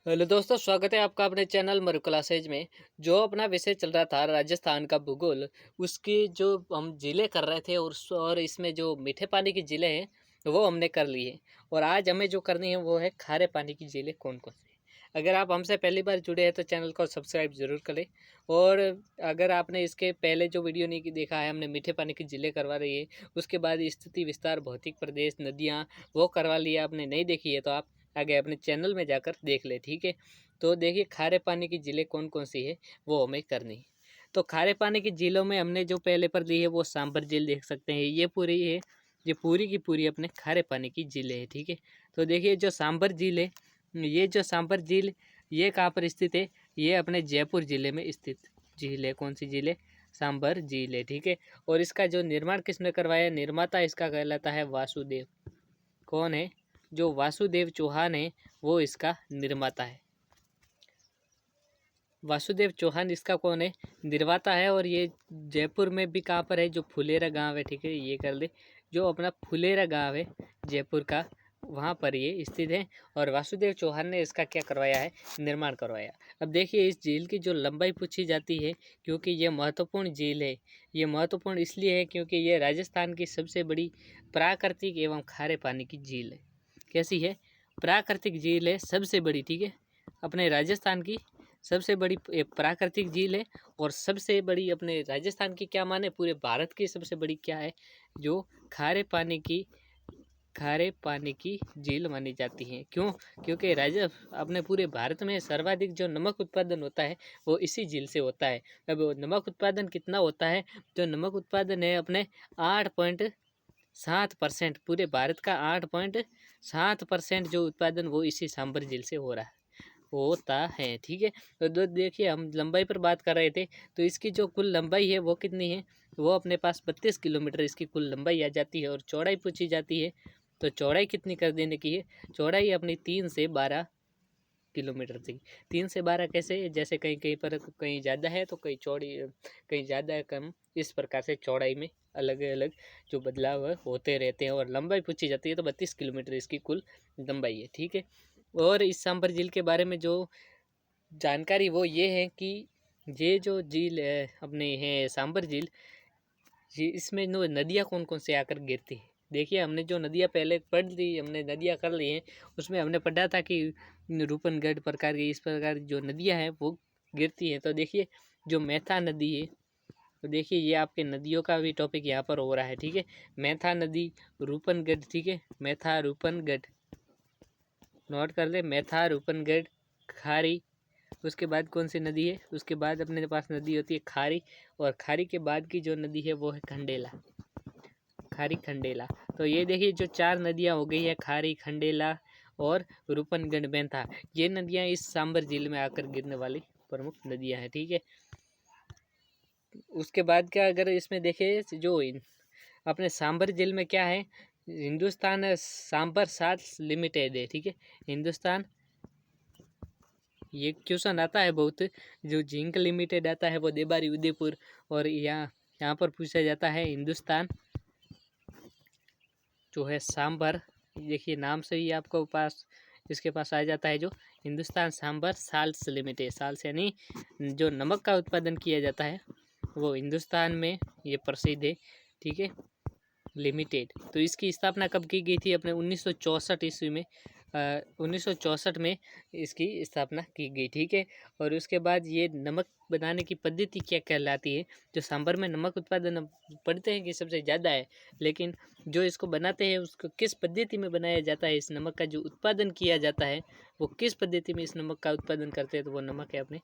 Hello दोस्तों, स्वागत है आपका अपने चैनल मरु क्लासेज में। जो अपना विषय चल रहा था राजस्थान का भूगोल, उसकी जो हम जिले कर रहे थे और इसमें जो मीठे पानी की जिले हैं वो हमने कर ली है। और आज हमें जो करनी है वो है खारे पानी की जिले कौन कौन सी है। अगर आप हमसे पहली बार जुड़े हैं तो चैनल को सब्सक्राइब जरूर करें। और अगर आपने इसके पहले जो वीडियो नहीं देखा है, हमने मीठे पानी की जिले करवा रही है, उसके बाद स्थिति विस्तार, भौतिक प्रदेश, नदियाँ, वो करवा लिया। आपने नहीं देखी है तो आप आगे अपने चैनल में जाकर देख ले, ठीक है। तो देखिए खारे पानी की झीलें कौन कौन सी है वो हमें करनी है। तो खारे पानी की झीलों में हमने जो पहले पर ली है वो सांबर झील देख सकते हैं। ये पूरी है, ये पूरी की पूरी अपने खारे पानी की झीलें है, ठीक है। तो देखिए जो सांबर झील है, ये जो सांबर झील, ये कहाँ पर स्थित है? ये अपने जयपुर जिले में स्थित झील है। कौन सी झील है? सांबर झील है, ठीक है। और इसका जो निर्माण किसने करवाया? निर्माता इसका कहलाता है वासुदेव। कौन है? जो वासुदेव चौहान है वो इसका निर्माता है। वासुदेव चौहान इसका कौन है? निर्माता है। और ये जयपुर में भी कहाँ पर है? जो फुलेरा गांव है, ठीक है, ये कर ले। जो अपना फुलेरा गांव है जयपुर का, वहाँ पर ये स्थित है। और वासुदेव चौहान ने इसका क्या करवाया है? निर्माण करवाया। अब देखिए इस झील की जो लंबाई पूछी जाती है, क्योंकि ये महत्वपूर्ण झील है। ये महत्वपूर्ण इसलिए है क्योंकि ये राजस्थान की सबसे बड़ी प्राकृतिक एवं खारे पानी की झील है। कैसी है? प्राकृतिक झील है, सबसे बड़ी, ठीक है। अपने राजस्थान की सबसे बड़ी प्राकृतिक झील है। और सबसे बड़ी अपने राजस्थान की क्या माने, पूरे भारत की सबसे बड़ी क्या है? जो खारे पानी की झील मानी जाती है। क्यों? क्योंकि अपने पूरे भारत में सर्वाधिक जो नमक उत्पादन होता है वो इसी झील से होता है। अब नमक उत्पादन कितना होता है? जो नमक उत्पादन है अपने 8.7%, पूरे भारत का 8.7% जो उत्पादन वो इसी सांबर झील से हो रहा है, होता है, ठीक है। तो देखिए हम लंबाई पर बात कर रहे थे, तो इसकी जो कुल लंबाई है वो कितनी है? वो अपने पास 32 किलोमीटर इसकी कुल लंबाई आ जाती है। और चौड़ाई पूछी जाती है, तो चौड़ाई कितनी कर देने की है? चौड़ाई अपनी 3 से 12 किलोमीटर थी। 3 से 12 कैसे? जैसे कहीं कहीं पर कहीं ज़्यादा है तो कहीं चौड़ी, कहीं ज़्यादा है कम, इस प्रकार से चौड़ाई में अलग अलग जो बदलाव होते रहते हैं। और लंबाई पूछी जाती है तो 32 किलोमीटर इसकी कुल लंबाई है, ठीक है। और इस सांभर झील के बारे में जो जानकारी वो ये है कि ये जो झील है अपने है सांभर झील, इसमें नदियाँ कौन कौन से आकर गिरती है। देखिए हमने जो नदियाँ पहले पढ़ ली, हमने नदियाँ कर ली हैं, उसमें हमने पढ़ा था कि रूपनगढ़ प्रकार की, इस प्रकार जो नदियाँ हैं वो गिरती हैं। तो देखिए जो मैथा नदी है, तो देखिए ये आपके नदियों का भी टॉपिक यहाँ पर हो रहा है, ठीक है। मैथा नदी, रूपनगढ़, ठीक है, मैथा रूपनगढ़, नोट कर ले, मैथा रूपनगढ़, खारी। उसके बाद कौन सी नदी है? उसके बाद अपने पास नदी होती है खारी। और खारी के बाद की जो नदी है वो है खंडेला, खारी खंडेला। तो ये देखिए जो 4 नदियाँ हो गई है, खारी, खंडेला और रूपनगढ़, मैथा, ये नदियाँ इस सांबर झील में आकर गिरने वाली प्रमुख नदियाँ हैं, ठीक है। उसके बाद क्या अगर इसमें देखें, जो अपने सांबर झील में क्या है? हिंदुस्तान सांबर साल्ट्स लिमिटेड है, ठीक है। हिंदुस्तान, ये क्वेश्चन आता है बहुत, जो जिंक लिमिटेड आता है वो देबारी उदयपुर। और यहाँ पर पूछा जाता है हिंदुस्तान जो है सांबर, देखिए नाम से ही आपको पास इसके पास आ जाता है, जो Hindustan Sambhar salts limited, salts यानी जो नमक का उत्पादन किया जाता है वो हिंदुस्तान में ये प्रसिद्ध है, ठीक है, लिमिटेड। तो इसकी स्थापना कब की गई थी? अपने 1964 ईस्वी में, 1964 में इसकी स्थापना की गई, ठीक है। और उसके बाद ये नमक बनाने की पद्धति क्या कहलाती है? जो सांभर में नमक उत्पादन पढ़ते हैं कि सबसे ज़्यादा है, लेकिन जो इसको बनाते हैं उसको किस पद्धति में बनाया जाता है, इस नमक का जो उत्पादन किया जाता है वो किस पद्धति में इस नमक का उत्पादन करते हैं, तो वो नमक है अपने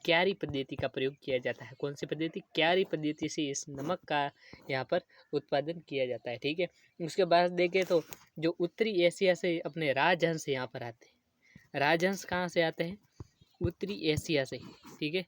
क्यारी पद्धति का प्रयोग किया जाता है। कौन सी पद्धति? क्यारी पद्धति से इस नमक का यहाँ पर उत्पादन किया जाता है, ठीक है। उसके बाद देखें तो जो उत्तरी एशिया से अपने राजहंस यहाँ पर आते हैं। राजहंस कहाँ से आते हैं? उत्तरी एशिया से, ठीक है।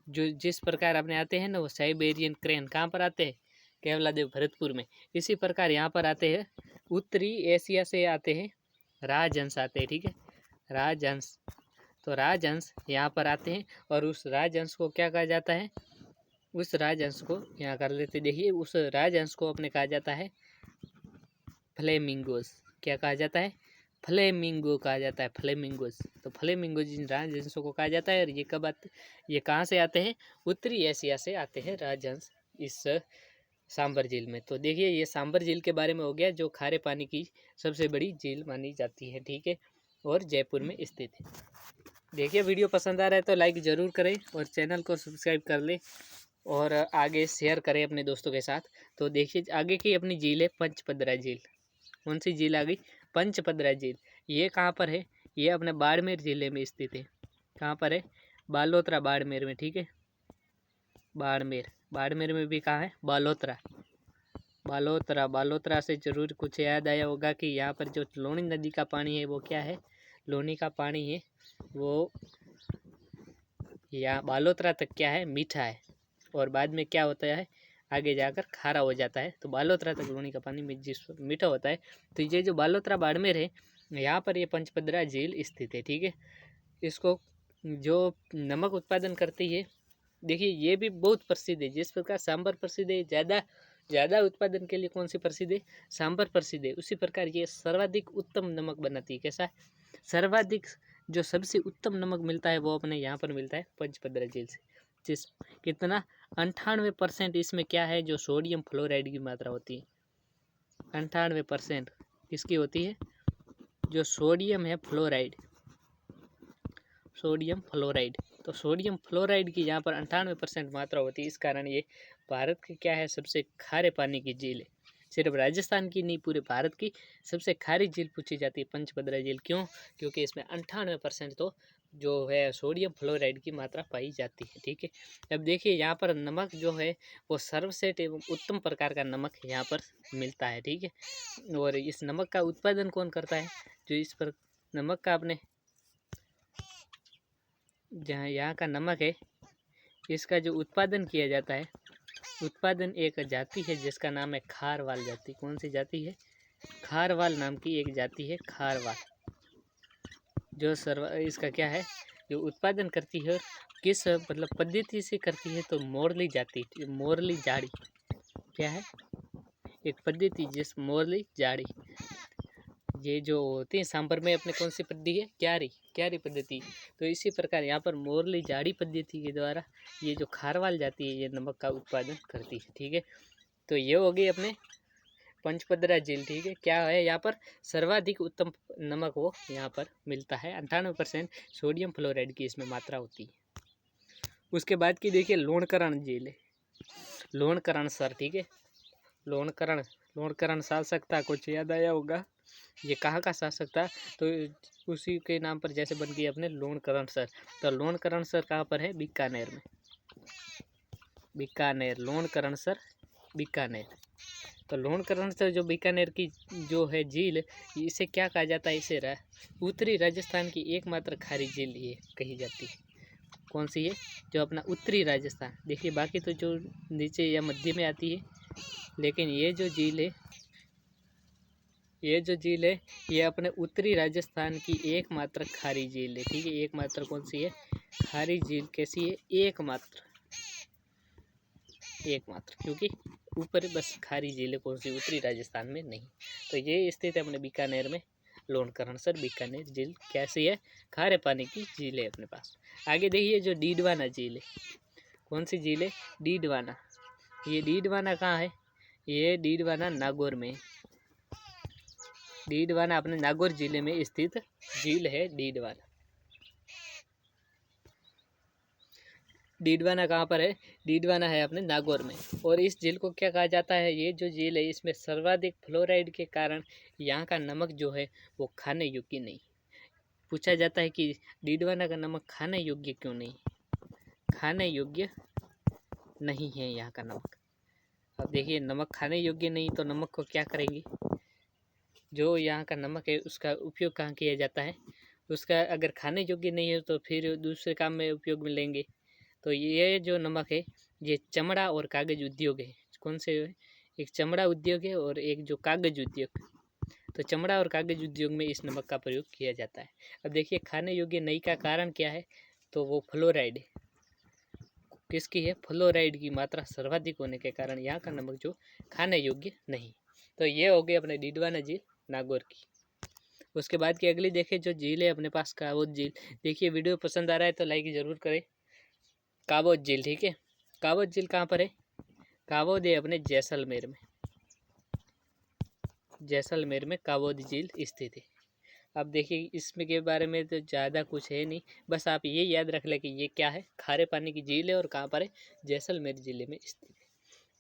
जो जिस प्रकार अपने आते हैं ना वो साइबेरियन क्रेन कहाँ पर आते हैं? केवलादेव भरतपुर में। इसी प्रकार यहाँ पर आते हैं, उत्तरी एशिया से आते हैं राजहंस आते हैं, ठीक है, राजहंस। तो राजहंस यहाँ पर आते हैं और उस राजहंस को क्या कहा जाता है? उस राजहंस को यहाँ कर लेते, देखिए उस राजहंस को अपने कहा जाता है फ्लेमिंगोस। क्या कहा जाता है? फ्लेमिंगो कहा जाता है, फ्लेमिंगोज। तो फ्लेमिंगोज इन राजहंसों को कहा जाता है। और ये कब आते, ये कहाँ से आते हैं, उत्तरी एशिया से आते हैं राजहंस इस सांबर झील में। तो देखिए ये सांबर झील के बारे में हो गया, जो खारे पानी की सबसे बड़ी झील मानी जाती है, ठीक है, और जयपुर में स्थित है। देखिए वीडियो पसंद आ रहा है तो लाइक ज़रूर करें और चैनल को सब्सक्राइब कर लें और आगे शेयर करें अपने दोस्तों के साथ। तो देखिए आगे की अपनी झील है पंचपदरा झील। कौन सी झील आ गई, पंचपदरा झील। ये कहाँ पर है, ये अपने बाड़मेर ज़िले में स्थित है। कहाँ पर है, बालोतरा बाड़मेर में, ठीक है, बाड़मेर। बाड़मेर में भी कहाँ है, बालोतरा। बालोतरा, बालोतरा से जरूर कुछ याद आया होगा कि यहाँ पर जो लोनी नदी का पानी है वो क्या है, लोनी का पानी है वो यहाँ बालोतरा तक क्या है, मीठा है, और बाद में क्या होता है, आगे जाकर खारा हो जाता है। तो बालोतरा तक लोनी का पानी जिस मीठा होता है। तो ये जो बालोतरा बाड़मेर है, यहाँ पर ये पंचपदरा झील स्थित है, ठीक है। इसको जो नमक उत्पादन करती है, देखिए ये भी बहुत प्रसिद्ध है। जिस प्रकार सांबर प्रसिद्ध है, ज़्यादा उत्पादन के लिए कौन सी प्रसिद्ध है, सांबर प्रसिद्ध है, उसी प्रकार ये सर्वाधिक उत्तम नमक बनाती है। कैसा, सर्वाधिक जो सबसे उत्तम नमक मिलता है वो अपने यहाँ पर मिलता है पंचपदरा झील से। जिस कितना 98% इसमें क्या है, जो सोडियम फ्लोराइड की मात्रा होती है। 98% किसकी होती है, जो सोडियम है फ्लोराइड, सोडियम फ्लोराइड। तो सोडियम फ्लोराइड की यहाँ पर 98% मात्रा होती है। इस कारण ये भारत की क्या है, सबसे खारे पानी की झील है। सिर्फ राजस्थान की नहीं, पूरे भारत की सबसे खारी झील पूछी जाती है पंचपदरा झील। क्यों, क्योंकि इसमें 98% तो जो है सोडियम फ्लोराइड की मात्रा पाई जाती है, ठीक है। अब देखिए यहाँ पर नमक जो है वो सर्वश्रेष्ठ एवं उत्तम प्रकार का नमक यहाँ पर मिलता है, ठीक है। और इस नमक का उत्पादन कौन करता है, जो इस पर नमक का अपने जहाँ यहाँ का नमक है, इसका जो उत्पादन किया जाता है, उत्पादन एक जाति है जिसका नाम है खारवाल जाति। कौन सी जाति है, खारवाल नाम की एक जाति है, खारवाल, जो इसका क्या है, जो उत्पादन करती है, किस मतलब पद्धति से करती है, तो मोरली जाति, मोरली जाड़ी क्या है, एक पद्धति जिस मोरली जाड़ी, ये जो होती है सांबर में अपने कौन सी पद्धति है, क्यारी पद्धति। तो इसी प्रकार यहाँ पर मोरली जाड़ी पद्धति के द्वारा ये जो खारवाल जाती है ये नमक का उत्पादन करती है, ठीक है। तो ये हो गई अपने पंचपदरा झील, ठीक है। क्या है यहाँ पर सर्वाधिक उत्तम नमक वो यहाँ पर मिलता है, 98% सोडियम फ्लोराइड की इसमें मात्रा होती है। उसके बाद की देखिए लोणकरण झील है, लोणकरण सर, ठीक है, लोणकरण शासक था, कुछ याद आया होगा, ये कहाँ का शासक था, तो उसी के नाम पर जैसे बन गई अपने लोणकरण सर। तो लोणकरण सर कहाँ पर है, बीकानेर में, बीकानेर, लोणकरण सर बीकानेर। तो लोणकरण सर जो बीकानेर की जो है झील, इसे क्या कहा जाता है, इसे उत्तरी राजस्थान की एकमात्र खारी झील ये कही जाती है। कौन सी है, जो अपना उत्तरी राजस्थान, देखिए बाकी तो जो नीचे या मध्य में आती है, लेकिन ये जो झील है, ये अपने उत्तरी राजस्थान की एकमात्र खारी झील है, ठीक है। एकमात्र कौन सी है, खारी झील कैसी है, एकमात्र, क्योंकि ऊपर बस खारी झील है, कौन सी, उत्तरी राजस्थान में नहीं। तो ये स्थित है अपने बीकानेर में, लोणकरण सर बीकानेर झील कैसी है, खारे पानी की झील है अपने पास। आगे देखिए जो डीडवाना झील है, कौन सी झील है, डीडवाना। ये डीडवाना कहाँ है, ये डीडवाना नागौर में, डीडवाना अपने नागौर जिले में स्थित झील है डीडवाना। डीडवाना कहाँ पर है, डीडवाना है अपने नागौर में। और इस झील को क्या कहा जाता है, ये जो झील है इसमें सर्वाधिक फ्लोराइड के कारण यहाँ का नमक जो है वो खाने योग्य नहीं। पूछा जाता है कि डीडवाना का नमक खाने योग्य क्यों नहीं, खाने योग्य नहीं है यहाँ का नमक। अब देखिए नमक खाने योग्य नहीं, तो नमक को क्या करेंगे, जो यहाँ का नमक है उसका उपयोग कहाँ किया जाता है, उसका अगर खाने योग्य नहीं है तो फिर दूसरे काम में उपयोग में लेंगे। तो ये जो नमक है ये चमड़ा और कागज़ उद्योग है, कौन से है, एक चमड़ा उद्योग है और एक जो कागज़ उद्योग। तो चमड़ा और कागज़ उद्योग में इस नमक का प्रयोग किया जाता है। अब देखिए खाने योग्य नहीं का कारण क्या है, तो वो फ्लोराइड है, किसकी है, फ्लोराइड की मात्रा सर्वाधिक होने के कारण यहाँ का नमक जो खाने योग्य नहीं। तो ये हो गई अपने डीडवाना झील नागौर की। उसके बाद की अगली देखें जो झील है अपने पास काबोद झील। देखिए वीडियो पसंद आ रहा है तो लाइक ज़रूर करें। काबोद झील, ठीक है। काबोद झील कहाँ पर है? काबोद है अपने जैसलमेर में। जैसलमेर में काबोद झील स्थित है। अब देखिए इसमें के बारे में तो ज़्यादा कुछ है नहीं, बस आप ये याद रख लें कि ये क्या है, खारे पानी की झील है और कहाँ पर है? जैसलमेर ज़िले में स्थित है।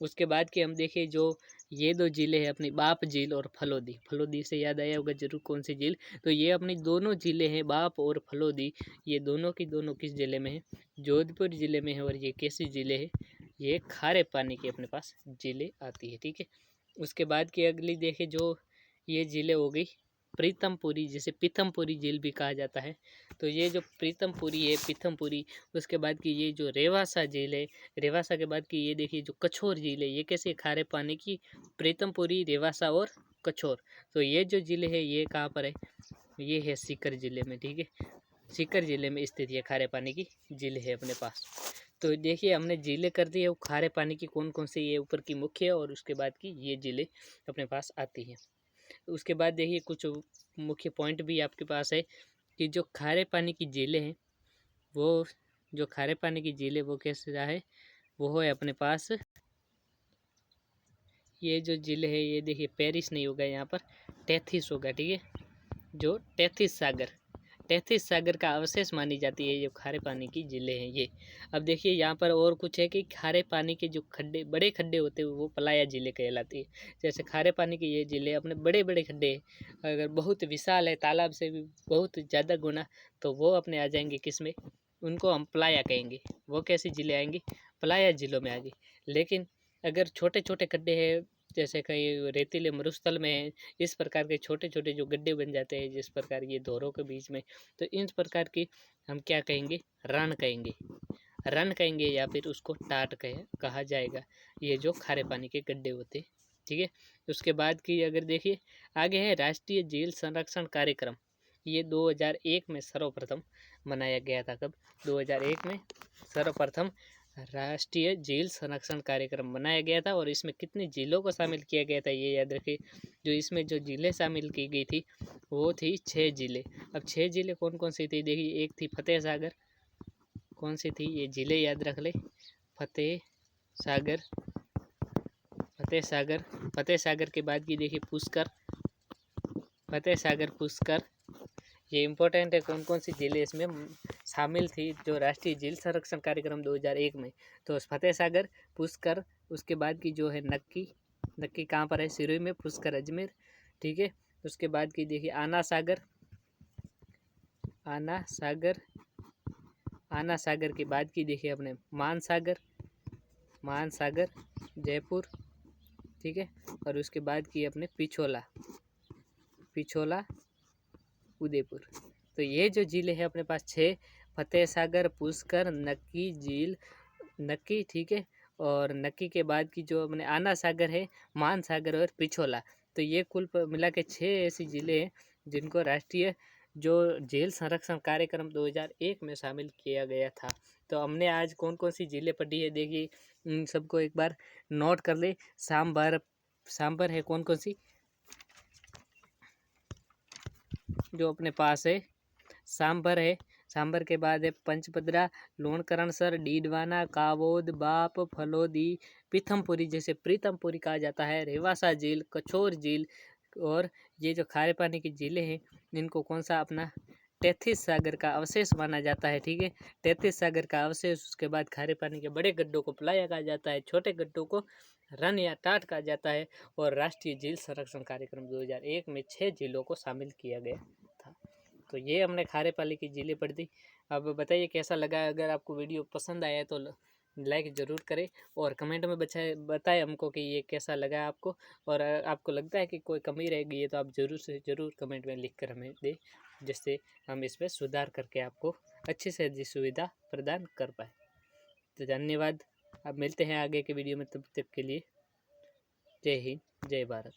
उसके बाद की हम देखें जो ये दो झीलें हैं अपनी, बाप झील और फलोदी। फलोदी से याद आया होगा जरूर कौन सी झील, तो ये अपनी दोनों झीलें हैं, बाप और फलोदी। ये दोनों की दोनों किस ज़िले में है? जोधपुर ज़िले में है। और ये कैसी ज़िले है? ये खारे पानी की अपने पास झीलें आती है, ठीक है। उसके बाद की अगली देखें जो ये झीलें हो गई प्रीतमपुरी, जिसे पीथमपुरी झील भी कहा जाता है। तो ये जो प्रीतमपुरी है, पीथमपुरी, उसके बाद की ये जो रेवासा झील है, रेवासा के बाद की ये देखिए जो कछोर झील है, ये कैसे खारे पानी की? प्रीतमपुरी, रेवासा और कछोर। तो ये जो झीलें है ये कहाँ पर है? ये है सीकर जिले में, ठीक है। सीकर जिले में स्थित ये खारे पानी की झील है अपने पास। तो देखिए हमने झीलें कर दी है, वो खारे पानी की कौन कौन सी, ये ऊपर की मुख्य और उसके बाद की ये झीलें अपने पास आती हैं। उसके बाद देखिए कुछ मुख्य पॉइंट भी आपके पास है कि जो खारे पानी की झीलें हैं, वो जो खारे पानी की झीलें वो कैसे है? वो है अपने पास ये जो झीलें है, ये देखिए पेरिस नहीं होगा यहाँ पर, टेथिस होगा, ठीक है। जो टेथिस सागर का अवशेष मानी जाती है ये खारे पानी की झीलें हैं ये। अब देखिए यहाँ पर और कुछ है कि खारे पानी के जो खड्डे, बड़े खड्डे होते हैं, वो पलाया झीलें कहलाती है। जैसे खारे पानी की ये झीलें अपने बड़े बड़े खड्डे हैं, अगर बहुत विशाल है, तालाब से भी बहुत ज़्यादा गुना, तो वो अपने आ जाएंगे किस में? उनको हम पलाया कहेंगे। वो कैसी झीलें आएंगी? पलाया झीलों में आएगी। लेकिन अगर छोटे छोटे खड्डे हैं, जैसे कहीं रेतीले मरुस्थल में है, इस प्रकार के छोटे छोटे जो गड्ढे बन जाते हैं, जिस प्रकार ये धोरों के बीच में, तो इन प्रकार की हम क्या कहेंगे? रण कहेंगे। रण कहेंगे या फिर उसको टाट कहा जाएगा, ये जो खारे पानी के गड्ढे होते हैं, ठीक है। उसके बाद की अगर देखिए आगे है राष्ट्रीय झील संरक्षण कार्यक्रम। ये 2001 में सर्वप्रथम मनाया गया था। कब? 2001 में सर्वप्रथम राष्ट्रीय झील संरक्षण कार्यक्रम बनाया गया था। और इसमें कितनी झीलों को शामिल किया गया था ये याद रखिए। जो इसमें जो झीलें शामिल की गई थी वो थी 6 झीलें। अब 6 झीलें कौन कौन सी थी? देखिए एक थी फतेह सागर। कौन सी थी? ये झीलें याद रख ले, फतेह सागर, फतेह सागर। फतेह सागर के बाद की देखिए पुष्कर, फतेह सागर, पुष्कर। ये इम्पोर्टेंट है कौन कौन सी झीलें इसमें शामिल थी जो राष्ट्रीय झील संरक्षण कार्यक्रम 2001 में। तो फतेह सागर, पुष्कर, उसके बाद की जो है नक्की। नक्की कहाँ पर है? सिरोही में। पुष्कर अजमेर, ठीक है। उसके बाद की देखिए आना सागर, आना सागर। आना सागर के बाद की देखिए अपने मान सागर, मान सागर जयपुर, ठीक है। और उसके बाद की अपने पिछोला, पिछोला उदयपुर। तो ये जो झीलें हैं अपने पास 6, फतेह सागर, पुष्कर, नक्की झील, नक्की, ठीक है। और नक्की के बाद की जो अपने आना सागर है, मान सागर और पिछोला। तो ये कुल मिला के 6 ऐसी झीलें हैं जिनको राष्ट्रीय जो झील संरक्षण कार्यक्रम 2001 में शामिल किया गया था। तो हमने आज कौन कौन सी झीलें पढ़ी है देखिए, इन सबको एक बार नोट कर ले। सांबर, सांबर है कौन कौन सी जो अपने पास है? सांबर है। सांबर के बाद है पंचपदरा, लोणकरणसर, डीडवाना, काबोद, बाप, फलोदी, पीथमपुरी, जैसे प्रीतमपुरी कहा जाता है, रेवासा झील, कछोर झील। और ये जो खारे पानी की झीलें हैं इनको कौन सा अपना टेथिस सागर का अवशेष माना जाता है, ठीक है। टेथिस सागर का अवशेष। उसके बाद खारे पानी के बड़े गड्ढों को पलाया कहा जाता है, छोटे गड्ढों को रन या टाट कहा जाता है। और राष्ट्रीय झील संरक्षण कार्यक्रम 2001 में 6 झीलों को शामिल किया गया था। तो ये हमने खारे पानी की झीलें पढ़ दी। अब बताइए कैसा लगा। अगर आपको वीडियो पसंद आया तो लाइक ज़रूर करें और कमेंट में बताएं हमको कि ये कैसा लगा आपको। और आपको लगता है कि कोई कमी रह गई है तो आप ज़रूर से ज़रूर कमेंट में लिख कर हमें दें, जिससे हम इसमें सुधार करके आपको अच्छी से अच्छी सुविधा प्रदान कर पाए। तो धन्यवाद। अब मिलते हैं आगे के वीडियो में, तब तक के लिए जय हिंद, जय भारत।